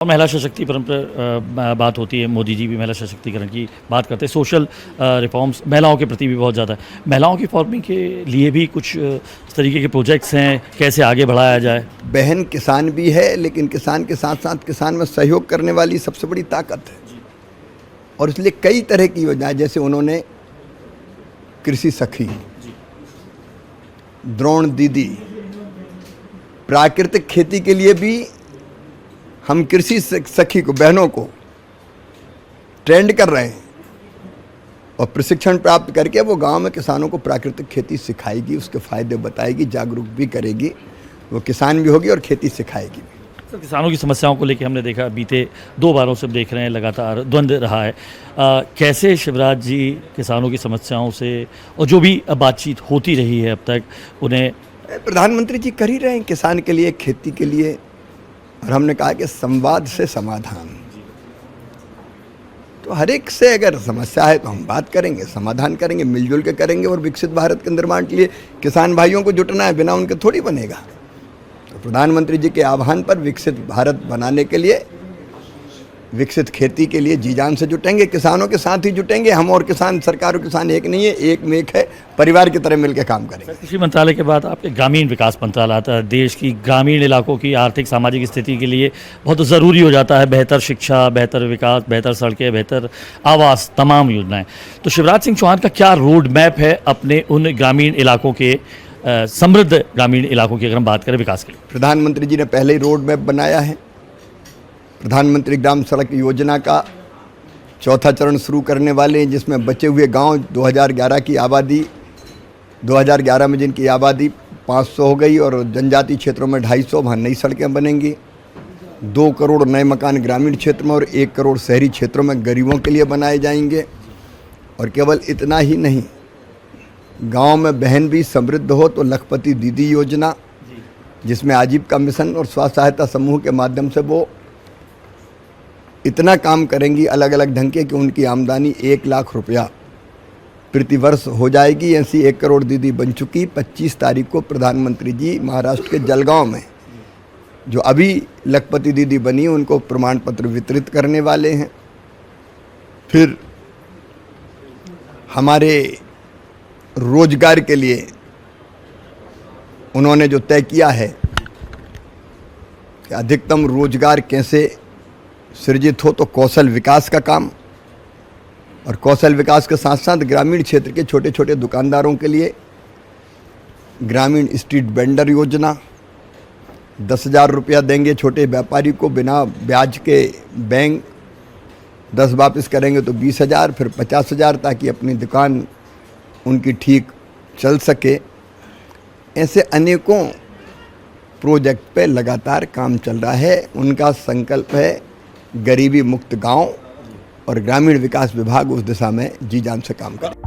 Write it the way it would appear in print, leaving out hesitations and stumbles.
और महिला सशक्तिकरण पर बात होती है। मोदी जी भी महिला सशक्तिकरण की बात करते हैं। सोशल रिफॉर्म्स महिलाओं के प्रति भी बहुत ज़्यादा है। महिलाओं की फॉर्मिंग के लिए भी कुछ इस तरीके के प्रोजेक्ट्स हैं, कैसे आगे बढ़ाया जाए? बहन किसान भी है, लेकिन किसान के साथ साथ किसान में सहयोग करने वाली सबसे बड़ी ताकत है। और इसलिए कई तरह की योजनाएं, जैसे उन्होंने कृषि सखी, द्रोण दीदी, प्राकृतिक खेती के लिए भी हम कृषि सखी को, बहनों को ट्रेंड कर रहे हैं और प्रशिक्षण प्राप्त करके वो गांव में किसानों को प्राकृतिक खेती सिखाएगी, उसके फायदे बताएगी, जागरूक भी करेगी। वो किसान भी होगी और खेती सिखाएगी भी। तो किसानों की समस्याओं को लेकर हमने देखा बीते 2 बारों से देख रहे हैं, लगातार द्वंद्व रहा है। कैसे शिवराज जी किसानों की समस्याओं से और जो भी बातचीत होती रही है अब तक, उन्हें प्रधानमंत्री जी कर ही रहे हैं किसान के लिए, खेती के लिए। और हमने कहा कि संवाद से समाधान। तो हर एक से अगर समस्या है तो हम बात करेंगे, समाधान करेंगे, मिलजुल के करेंगे। और विकसित भारत के निर्माण के लिए किसान भाइयों को जुटना है, बिना उनके थोड़ी बनेगा। तो प्रधानमंत्री जी के आह्वान पर विकसित भारत बनाने के लिए, विकसित खेती के लिए जी जान से जुटेंगे, किसानों के साथ ही जुटेंगे। हम और किसान, सरकार और किसान एक नहीं है, एक में एक है, परिवार की तरह मिलकर काम करेंगे। कृषि मंत्रालय के बाद आपके ग्रामीण विकास मंत्रालय आता है। देश की ग्रामीण इलाकों की आर्थिक सामाजिक स्थिति के लिए बहुत ज़रूरी हो जाता है बेहतर शिक्षा, बेहतर विकास, बेहतर सड़कें, बेहतर आवास, तमाम योजनाएं। तो शिवराज सिंह चौहान का क्या रोड मैप है अपने उन ग्रामीण इलाकों के, समृद्ध ग्रामीण इलाकों की अगर हम बात करें विकास के लिए? प्रधानमंत्री जी ने पहले ही रोड मैप बनाया है। प्रधानमंत्री ग्राम सड़क योजना का 4था चरण शुरू करने वाले हैं, जिसमें बचे हुए गांव 2011 की आबादी, 2011 में जिनकी आबादी 500 हो गई और जनजातीय क्षेत्रों में 250, वहाँ नई सड़कें बनेंगी। 2 करोड़ नए मकान ग्रामीण क्षेत्र में और 1 करोड़ शहरी क्षेत्रों में गरीबों के लिए बनाए जाएंगे। और केवल इतना ही नहीं, गांव में बहन भी समृद्ध हो तो लखपति दीदी योजना, जिसमें आजीविका मिशन और स्व सहायता समूह के माध्यम से वो इतना काम करेंगी अलग अलग ढंग के कि उनकी आमदनी 1 लाख रुपया प्रतिवर्ष हो जाएगी। ऐसी 1 करोड़ दीदी बन चुकी। 25 तारीख को प्रधानमंत्री जी महाराष्ट्र के जलगांव में जो अभी लखपति दीदी बनी, उनको प्रमाण पत्र वितरित करने वाले हैं। फिर हमारे रोजगार के लिए उन्होंने जो तय किया है कि अधिकतम रोजगार कैसे सृजित हो, तो कौशल विकास का काम, और कौशल विकास के साथ साथ ग्रामीण क्षेत्र के छोटे छोटे दुकानदारों के लिए ग्रामीण स्ट्रीट वेंडर योजना, 10,000 रुपया देंगे छोटे व्यापारी को बिना ब्याज के। बैंक 10 वापस करेंगे तो 20,000, फिर 50,000, ताकि अपनी दुकान उनकी ठीक चल सके। ऐसे अनेकों प्रोजेक्ट पे लगातार काम चल रहा है। उनका संकल्प है गरीबी मुक्त गांव, और ग्रामीण विकास विभाग उस दिशा में जी जान से काम करे।